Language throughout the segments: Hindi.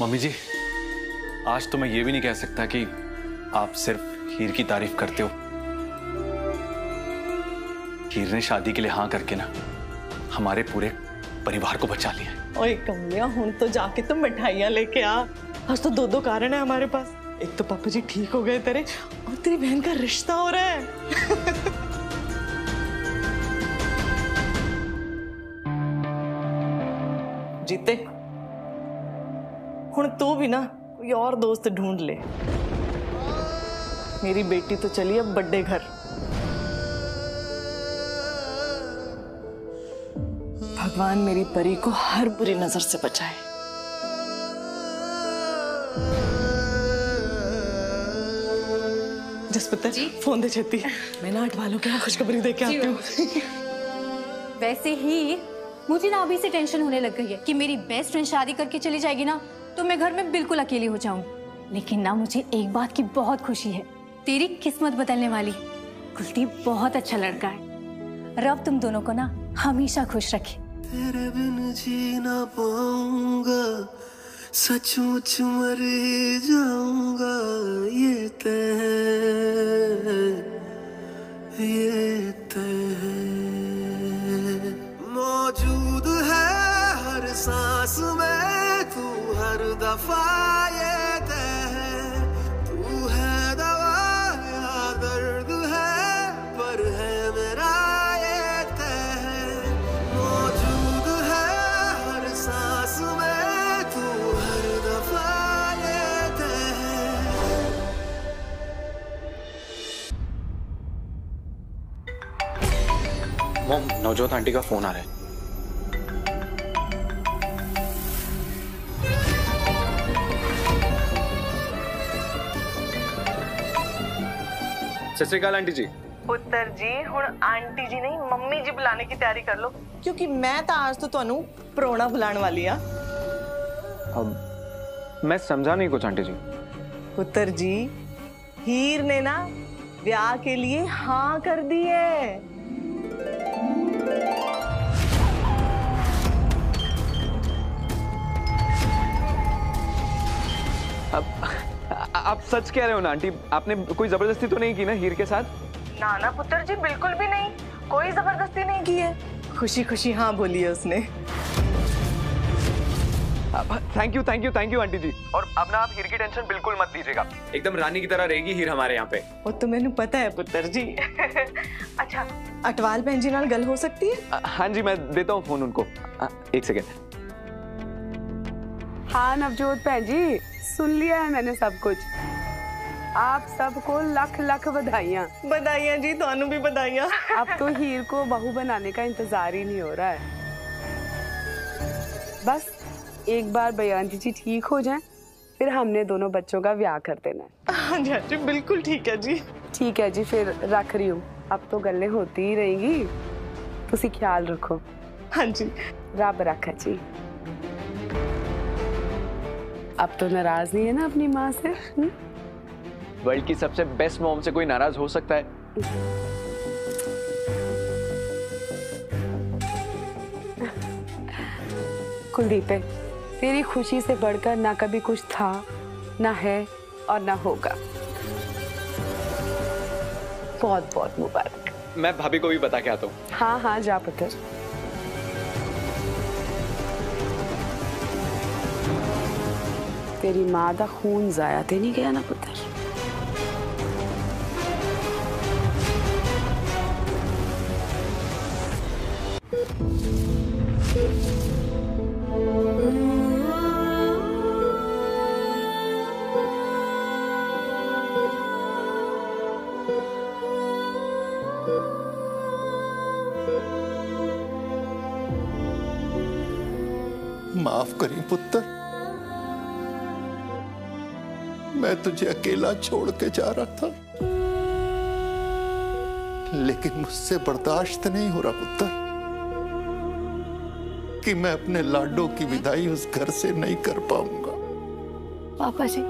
मम्मी जी, आज तो मैं ये भी नहीं कह सकता कि आप सिर्फ हीर की तारीफ करते हो। हीर ने शादी के लिए हाँ करके ना हमारे पूरे परिवार को बचा लिया है। ओए कमलिया, हुन तो जाके तुम मिठाइयां लेके आ। आज तो दो कारण है हमारे पास। एक तो पापा जी ठीक हो गए तेरे, और तेरी बहन का रिश्ता हो रहा है। जीते, हुन तू भी ना कोई और दोस्त ढूंढ ले। मेरी बेटी तो चली अब बड़े घर। भगवान मेरी परी को हर बुरी नजर से बचाए। जसपतर जी, फोन दे छेती। मैं ना अटवालों के यहाँ खुशखबरी दे के आती हूँ। वैसे ही मुझे ना अभी से टेंशन होने लग गई है कि मेरी बेस्ट फ्रेंड शादी करके चली जाएगी ना तो मैं घर में बिल्कुल अकेली हो जाऊंगी। लेकिन ना मुझे एक बात की बहुत खुशी है, तेरी किस्मत बदलने वाली कुलदीप बहुत अच्छा लड़का है। रब तुम दोनों को ना हमेशा खुश रखे। तेरे बिन जी ना पाऊंगा, सचमुच मर जाऊंगा, ये तय मौजूद है हर सांस में, तू हर दफा ये तय, तू है दवा या दर्द है, पर है मेरा ये तय, मौजूद है हर सांस में, तू हर दफा ये तय। मॉम, नवजोत आंटी का फोन आ रहा है। सत श्री अकाल आंटी जी। पुत्र जी, हुण आंटी जी नहीं मम्मी जी बुलाने की तैयारी कर लो, क्योंकि मैं तो आज तो तुहानू प्रोना बुलाने वाली हाँ। अब मैं समझा नहीं कुछ आंटी जी। पुत्र जी, हीर ने ना ब्याह के लिए हाँ कर दी है। अब आप सच कह रहे हो ना आंटी? आपने कोई जबरदस्ती तो नहीं की ना हीर के साथ? ना ना पुत्र जी, बिल्कुल भी नहीं, कोई जबरदस्ती नहीं की है। खुशी खुशी हाँ बोली है उसने। थैंक यू आंटी जी। और अब ना आप हीर की टेंशन बिल्कुल मत लीजिएगा, एकदम रानी की तरह रहेगी हीर हमारे यहाँ पे। वो तो मैंने पता है पुत्र जी। अच्छा, अटवाल बहन जी नाल गल हो सकती है? हाँ जी, मैं देता हूँ फोन उनको। एक सेकेंड। हाँ नवजोत बहन जी, सुन लिया है मैंने सब कुछ। आप सबको लख लख बधाइयाँ। बधाइयाँ जी, थानू भी बधाइयाँ। अब तो हीर को बहू बनाने का इंतजार ही नहीं हो रहा है। बस एक बार बयान जी ठीक हो जाए, फिर हमने दोनों बच्चों का ब्याह कर देना है। हाँ जी, बिल्कुल ठीक है जी। ठीक है जी, फिर रख रही हूँ। अब तो गल्लें होती ही रहेंगी, तुसी ख्याल रखो। हाँ जी, रब रखा जी। अब तो नाराज नहीं है ना अपनी माँ से? वर्ल्ड की सबसे बेस्ट मॉम से कोई नाराज हो सकता है? कुलदीप, तेरी खुशी से बढ़कर ना कभी कुछ था, ना है और ना होगा। बहुत बहुत मुबारक। मैं भाभी को भी बता के आता हूँ। हाँ हाँ, जा पुत्र। तेरी माँ का खून जाया ते नहीं गया ना पुत्र? माफ करी पुत्र, मैं तुझे अकेला छोड़ के जा रहा था, लेकिन मुझसे बर्दाश्त नहीं हो रहा पुत्र कि मैं अपने लाडो की विदाई उस घर से नहीं कर पाऊंगा। पापा जी,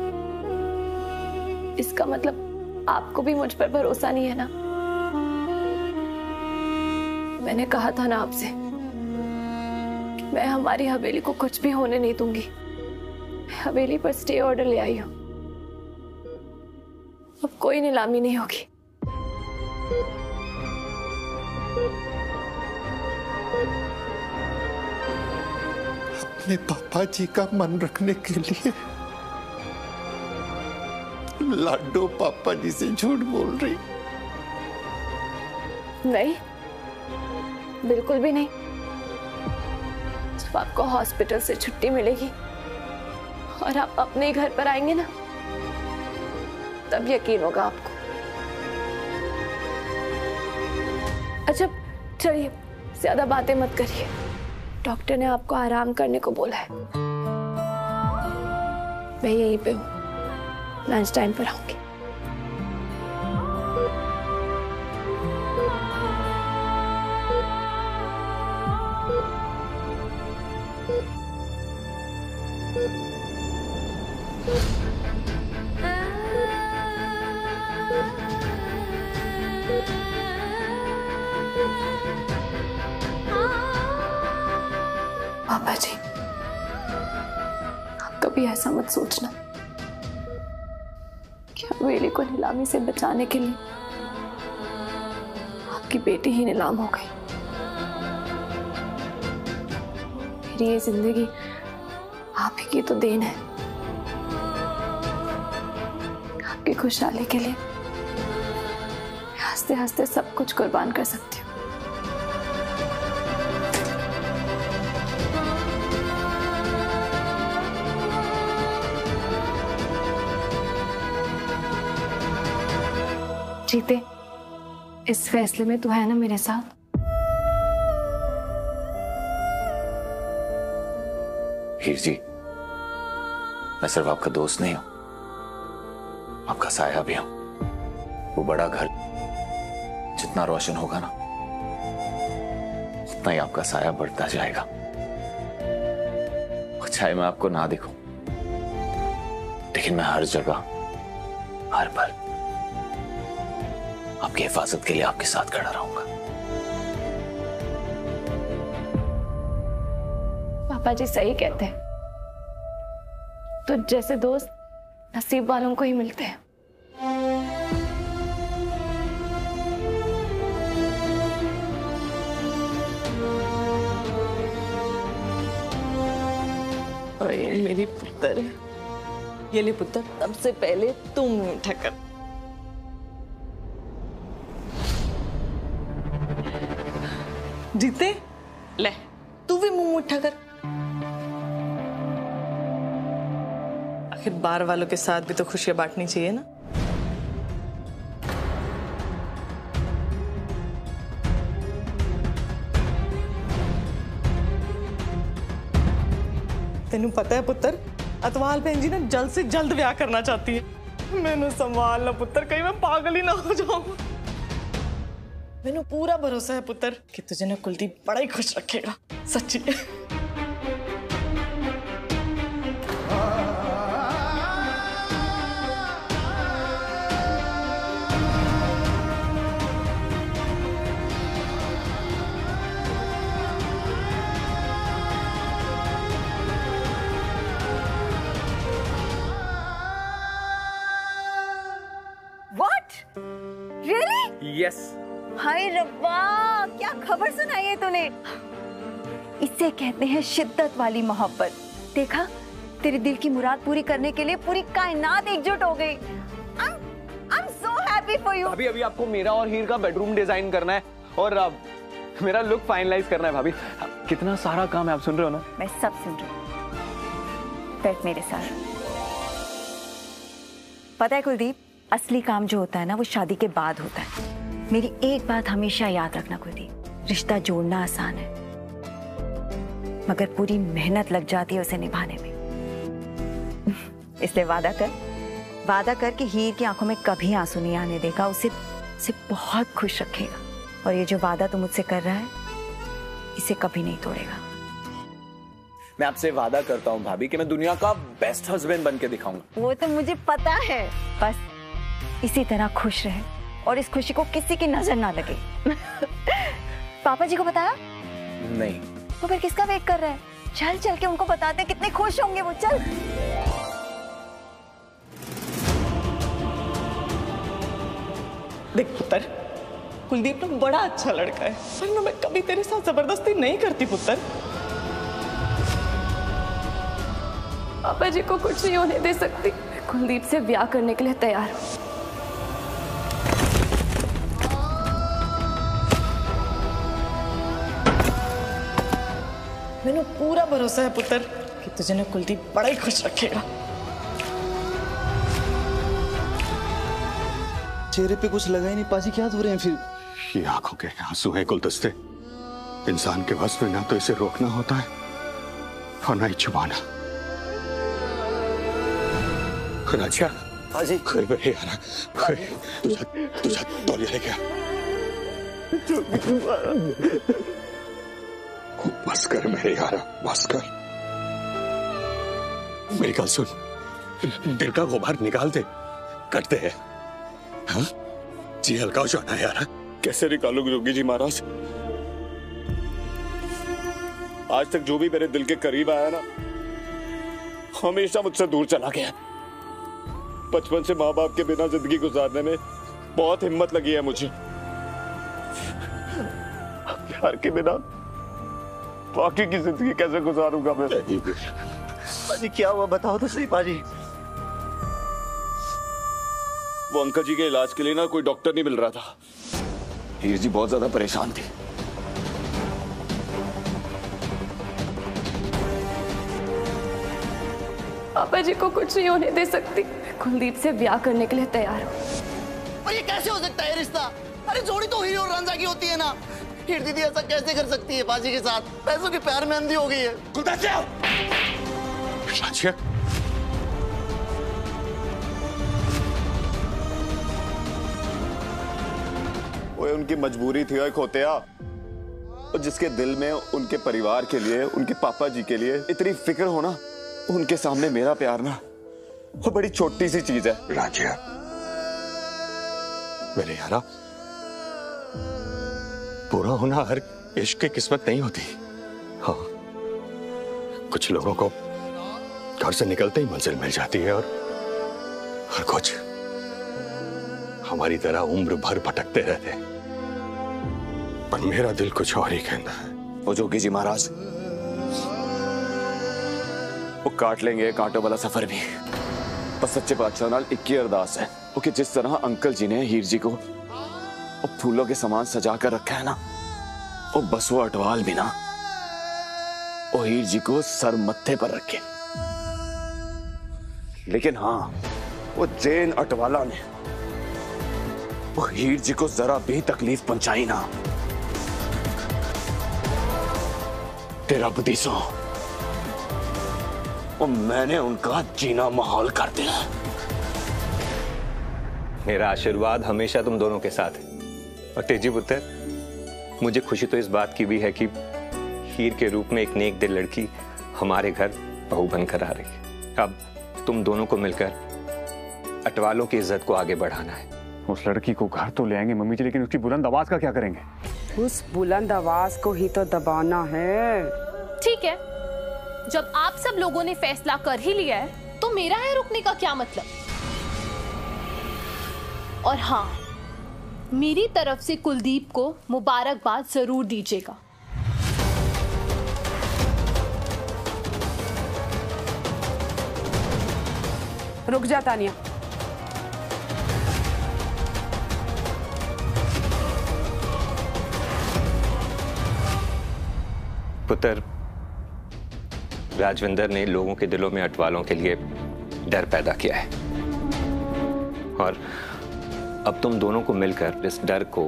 इसका मतलब आपको भी मुझ पर भरोसा नहीं है ना? मैंने कहा था ना आपसे, मैं हमारी हवेली को कुछ भी होने नहीं दूंगी। मैं हवेली पर स्टे ऑर्डर ले आई हूँ। अब कोई नीलामी नहीं होगी। अपने पापा जी का मन रखने के लिए लाडो पापा जी से झूठ बोल रही। नहीं, बिल्कुल भी नहीं। जब आपको हॉस्पिटल से छुट्टी मिलेगी और आप अपने घर पर आएंगे ना, तब यकीन होगा आपको। अच्छा चलिए, ज्यादा बातें मत करिए। डॉक्टर ने आपको आराम करने को बोला है। मैं यहीं पे हूँ, लंच टाइम पर आऊंगी। पापा जी, आप कभी ऐसा मत सोचना कि हवेली को नीलामी से बचाने के लिए आपकी बेटी ही नीलाम हो गई। मेरी ये जिंदगी आप ही की तो देन है। आपकी खुशहाली के लिए हंसते हंसते सब कुछ कुर्बान कर सकती हूँ। जीते, इस फैसले में तू है ना मेरे साथ? हीर जी, मैं सिर्फ आपका दोस्त नहीं हूं, आपका साया भी हूं। वो बड़ा घर जितना रोशन होगा ना, उतना ही आपका साया बढ़ता जाएगा। और चाहे मैं आपको ना दिखूं, लेकिन मैं हर जगह, हर पल आपकी हिफाजत के लिए आपके साथ खड़ा रहूंगा। पापा जी सही कहते हैं, तो जैसे दोस्त नसीब वालों को ही मिलते हैं। ओए मेरी पुत्र, ये ले पुत्र, सबसे पहले तुम मीठा कर। जीते, ले तू भी मुंह मीठा कर। आखिर बार वालों के साथ भी तो खुशियां बांटनी चाहिए ना। तेनू पता है पुत्र, अतवाल बहन जी ना जल्द से जल्द ब्याह करना चाहती है। मैनू संभाल ला पुत्र, कहीं मैं पागल ही ना हो जाऊं। मैनू पूरा भरोसा है पुत्र कि तुझे ना कुलदीप बड़ा ही खुश रखेगा, सच्ची। What? Really? यस। हाय रब्बा, क्या खबर सुनाई है तूने? इसे कहते हैं शिद्दत वाली मोहब्बत। देखा, तेरे दिल की मुराद पूरी करने के लिए पूरी कायनात एकजुट हो गई। I'm so happy for you। अभी अभी आपको मेरा और हीर का बेडरूम डिजाइन करना है और मेरा लुक फाइनलाइज करना है भाभी। कितना सारा काम है, आप सुन रहे हो ना? मैं सब सुन रही हूँ। बैठ मेरे साथ। पता है कुलदीप, असली काम जो होता है ना, वो शादी के बाद होता है। मेरी एक बात हमेशा याद रखना कुलदीप, रिश्ता जोड़ना आसान है, मगर पूरी मेहनत लग जाती है उसे निभाने में। इसलिए वादा कर कि हीर की आंखों में कभी आंसू नहीं आने देगा, उसे बहुत खुश रखेगा। और ये जो वादा तू मुझसे कर रहा है, इसे कभी नहीं तोड़ेगा। मैं आपसे वादा करता हूँ भाभी कि मैं दुनिया का बेस्ट हस्बैंड बन के दिखाऊंगा। वो तो मुझे पता है, बस इसी तरह खुश रहे और इस खुशी को किसी की नजर ना लगे। पापा जी को बताया? नहीं। तो फिर किसका वेट कर रहा है? चल के उनको बताते, कितने खुश होंगे वो। चल। देख पुत्र, कुलदीप ना बड़ा अच्छा लड़का है, पर ना मैं कभी तेरे साथ जबरदस्ती नहीं करती पुत्र। पापा जी को कुछ नहीं होने दे सकती। मैं कुलदीप से ब्याह करने के लिए तैयार हूँ। मैंने पूरा भरोसा है पुत्र कि तुझे ना कुलदीप बड़ा ही खुश रखेगा। चेहरे पे कुछ लगा ही नहीं पाजी, क्या धो रहे हैं फिर? ये आंखों के आंसू है गुलदस्ते। इंसान के वश में ना तो इसे रोकना होता है और ना ही छुपाना। राजा पाजी तुझे तौलिया लेके आ। बस कर मेरे यारा, बस कर। मेरी गल सुन, दिल का गुबार निकाल दे, करते हैं। हाँ जी हल्का हो जाना यार। कैसे निकालूंगी जोगी जी महाराज? आज तक जो भी मेरे दिल के करीब आया ना, हमेशा मुझसे दूर चला गया। बचपन से माँ बाप के बिना जिंदगी गुजारने में बहुत हिम्मत लगी है मुझे। प्यार के बिना बाकी की जिंदगी कैसे गुजारूंगा मैं? पाजी क्या हुआ बताओ तो सही पाजी। वो अंकल जी के इलाज के लिए ना कोई डॉक्टर नहीं मिल रहा था। हीर जी बहुत ज्यादा परेशान थी। पापा जी को कुछ नहीं होने दे सकती। मैं कुलदीप से ब्याह करने के लिए तैयार हूँ। पर ये कैसे हो सकता है रिश्ता? अरे जोड़ी तो हीर और रांझा की होती है ना। हीर दीदी ऐसा कैसे कर सकती है बाजी के साथ? पैसों के प्यार में अंधी हो गई है। राजा वो उनकी मजबूरी थी और खोतिया, और जिसके दिल में उनके परिवार के लिए, उनके पापा जी के लिए इतनी फिक्र होना, उनके सामने मेरा प्यार ना वो बड़ी छोटी सी चीज है। राजा मेरे यारा, पूरा होना हर इश्क की किस्मत नहीं होती। हाँ कुछ लोगों को घर से निकलते ही मंजिल मिल जाती है और कुछ हमारी तरह उम्र भर भटकते रहते हैं। पर मेरा दिल कुछ और ही कहता है। वो जोगी जी महाराज, वो काट लेंगे कांटों वाला सफर भी, पर सच्चे बादशाह नाल एक ही अरदास है वो कि जिस तरह अंकल जी ने हीर जी को वो फूलों के समान सजा कर रखा है ना, वो बस वो अटवाल भी ना वो हीर जी को सर मत्थे पर रखे। लेकिन हाँ, वो जैन अटवाला ने वो हीर जी को जरा भी तकलीफ पहुंचाई ना, तेरा बुद्धीसो वो मैंने उनका जीना माहौल कर दिया। मेरा आशीर्वाद हमेशा तुम दोनों के साथ है। और तेजी पुत्र, मुझे खुशी तो इस बात की भी है कि हीर के रूप में एक नेक दिल लड़की हमारे घर बहू बनकर आ रही है। अब तुम दोनों को मिलकर अटवालों की इज्जत को आगे बढ़ाना है। उस लड़की को घर तो ले आएंगे मम्मी जी, लेकिन उसकी बुलंद आवाज का क्या करेंगे? उस बुलंद आवाज को ही तो दबाना है। ठीक है, जब आप सब लोगों ने फैसला कर ही लिया है तो मेरा है रुकने का क्या मतलब? और हाँ, मेरी तरफ से कुलदीप को मुबारकबाद जरूर दीजिएगा। रुक जा तानिया। पुत्र, राजविंदर ने लोगों के दिलों में अटवालों के लिए डर पैदा किया है और अब तुम दोनों को मिलकर इस डर को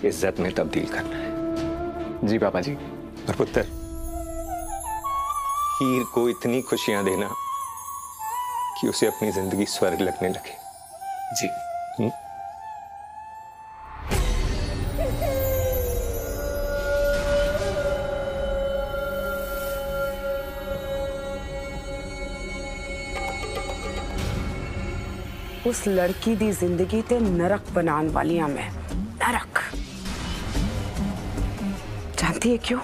इज्जत में तब्दील करना है। जी पापा जी। और पुत्र, हीर को इतनी खुशियां देना कि उसे अपनी जिंदगी स्वर्ग लगने लगे। जी। उस लड़की दी जिंदगी ते नरक बनाने वाली हां मैं। नरक। जानती है क्यों?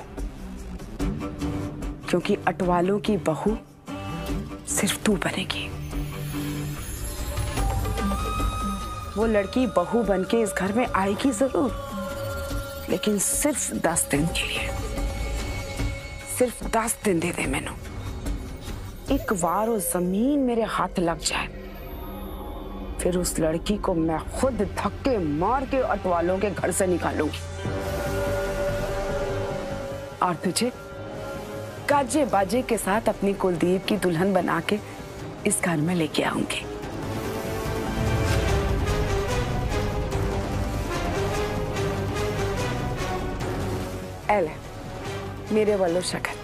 क्योंकि अटवालों की बहू सिर्फ तू बनेगी। वो लड़की बहू बनके इस घर में आएगी जरूर, लेकिन सिर्फ 10 दिन के लिए। सिर्फ 10 दिन दे दे मैनू। एक बार वो जमीन मेरे हाथ लग जाए, फिर उस लड़की को मैं खुद धक्के मार के अटवालों के घर से निकालूंगी और तुझे गाजे बाजे के साथ अपनी कुलदीप की दुल्हन बना के इस घर में लेके आऊंगी। एले मेरे वालों शक्ल।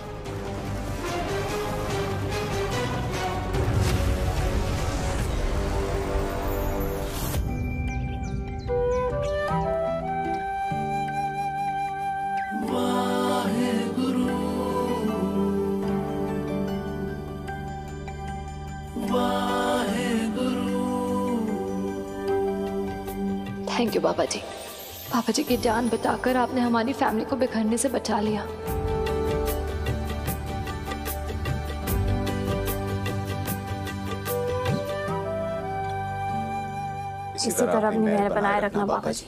थैंक यू बाबा जी। पापा जी की जान बताकर आपने हमारी फैमिली को बिखरने से बचा लिया। इसी तरह अपनी मेहर बनाए रखना बाबा जी।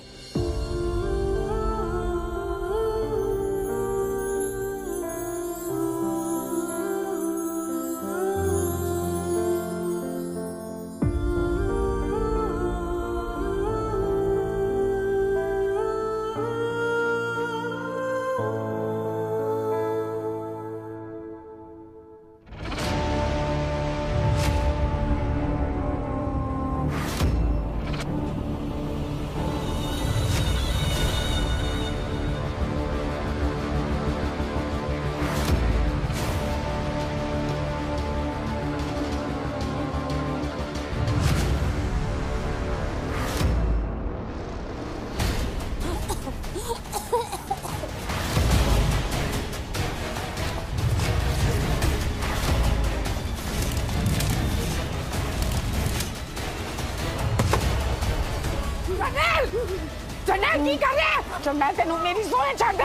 जर्नल की कर रहे? जर्नल तेनू मेरी सोने छड़ दे।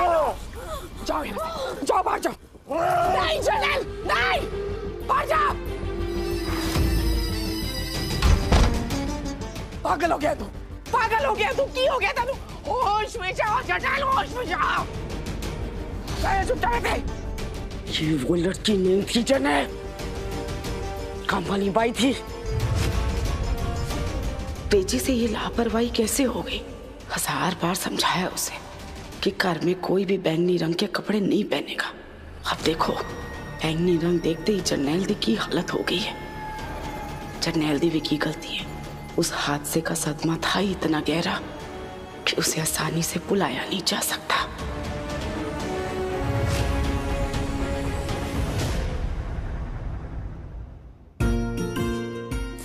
जाओ जाओ बाहर जाओ। नहीं जर्नल नहीं, बाहर जाओ। पागल हो गया तू, पागल हो गया तू, की हो गया तेनू? होश में जाओ जर्नल, होश में जाओ। चुपचाप बैठे। ये वो लड़की नहीं थी जर्नल, काम वाली बाई थी। तेजी से ये लापरवाही कैसे हो गई? 1000 बार समझाया उसे कि घर में कोई भी बैंगनी रंग के कपड़े नहीं पहनेगा। अब देखो बैंगनी रंग देखते ही जरनैल दी की हालत हो गई है। जरनैल दी भी की गलती है। उस हादसे का सदमा था ही इतना गहरा कि उसे आसानी से भुलाया नहीं जा सकता।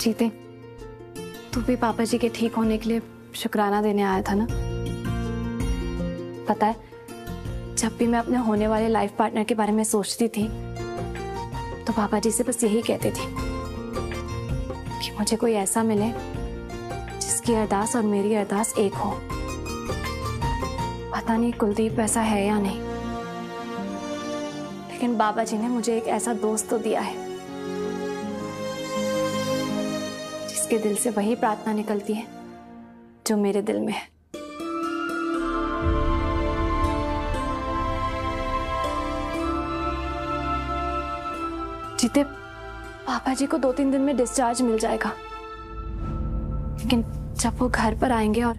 जीते, तू भी पापा जी के ठीक होने के लिए शुक्राना देने आया था ना? पता है, जब भी मैं अपने होने वाले लाइफ पार्टनर के बारे में सोचती थी तो पापा जी से बस यही कहती थी कि मुझे कोई ऐसा मिले जिसकी अरदास और मेरी अरदास एक हो। पता नहीं कुलदीप ऐसा है या नहीं, लेकिन बाबा जी ने मुझे एक ऐसा दोस्त तो दिया है जिसके दिल से वही प्रार्थना निकलती है जो मेरे दिल में है। जीते, पापा जी को 2-3 दिन में डिस्चार्ज मिल जाएगा, लेकिन जब वो घर पर आएंगे और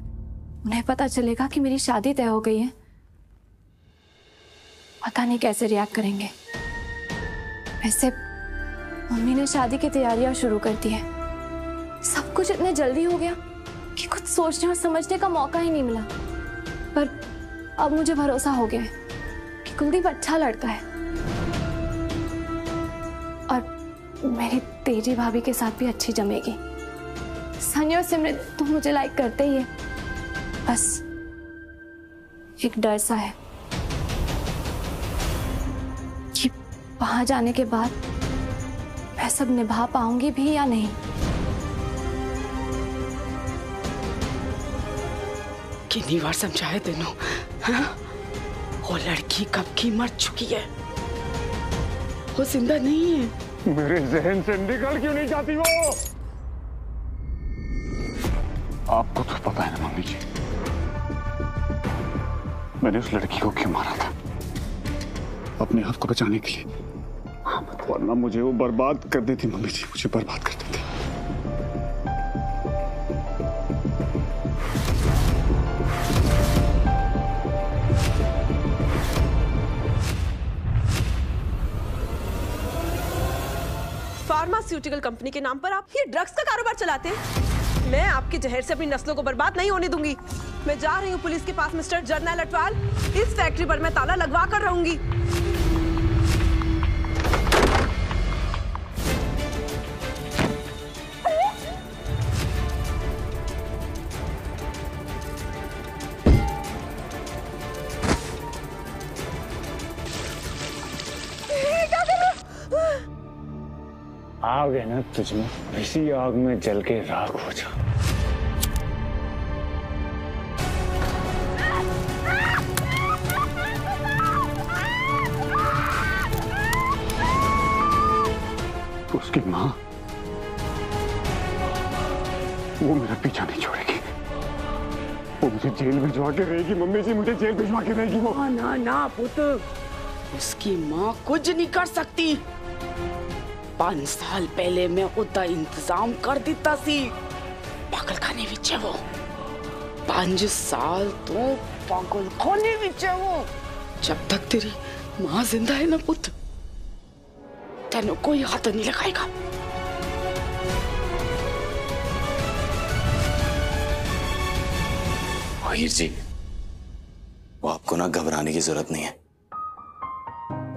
उन्हें पता चलेगा कि मेरी शादी तय हो गई है, पता नहीं कैसे रिएक्ट करेंगे। वैसे मम्मी ने शादी की तैयारियां शुरू कर दी है। सब कुछ इतने जल्दी हो गया कि कुछ सोचने और समझने का मौका ही नहीं मिला। पर अब मुझे भरोसा हो गया है कि कुलदीप अच्छा लड़का है और मेरी तेजी भाभी के साथ भी अच्छी जमेगी। सनी और सिमरन तो मुझे लाइक करते ही है, बस एक डर सा है कि वहां जाने के बाद मैं सब निभा पाऊंगी भी या नहीं। कितनी बार समझाया तेनू, हाँ? वो लड़की कब की मर चुकी है, वो जिंदा नहीं है। मेरे जहन से निकल क्यों नहीं जाती वो? आपको तो पता है ना मम्मी जी, मैंने उस लड़की को क्यों मारा था? अपने आप को बचाने के लिए, वरना मुझे वो बर्बाद कर देती मम्मी जी, मुझे बर्बाद कर देती। फार्मास्यूटिकल कंपनी के नाम पर आप ये ड्रग्स का कारोबार चलाते हैं। मैं आपके जहर से अपनी नस्लों को बर्बाद नहीं होने दूंगी। मैं जा रही हूँ पुलिस के पास मिस्टर जर्नैल अटवाल। इस फैक्ट्री पर मैं ताला लगवा कर रहूंगी। आग है ना तुझमें, इसी आग में जल के राख हो जा। उसकी माँ, वो मेरा पीछा नहीं छोड़ेगी, वो मुझे जेल भिजवा के रहेगी। मम्मी जी, मुझे जेल भिजवा के रहेगी वो। ना ना पुत्र, उसकी माँ कुछ नहीं कर सकती। 5 साल पहले मैं उदा इंतजाम कर दिता सी। पागल खाने विच है वो। 5 साल तो पागल खाने विच है वो। जब तक तेरी माँ जिंदा है ना पुत्र, तेनों कोई हाथ नहीं लगाएगा। हीर जी, वो आपको ना घबराने की जरूरत नहीं है।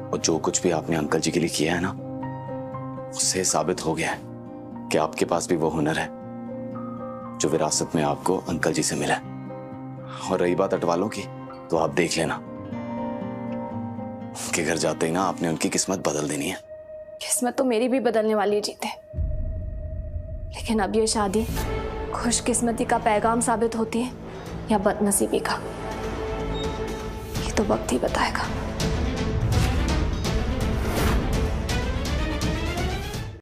और जो कुछ भी आपने अंकल जी के लिए किया है ना, उससे साबित हो गया है कि आपके पास भी वो हुनर है जो विरासत में आपको अंकल जी से मिला। और रही बात अटवालों की, तो आप देख लेना, उनके घर जाते ही ना आपने उनकी किस्मत बदल देनी है। किस्मत तो मेरी भी बदलने वाली है जीते, लेकिन अब ये शादी खुशकिस्मती का पैगाम साबित होती है या बदनसीबी का, ये तो वक्त ही बताएगा।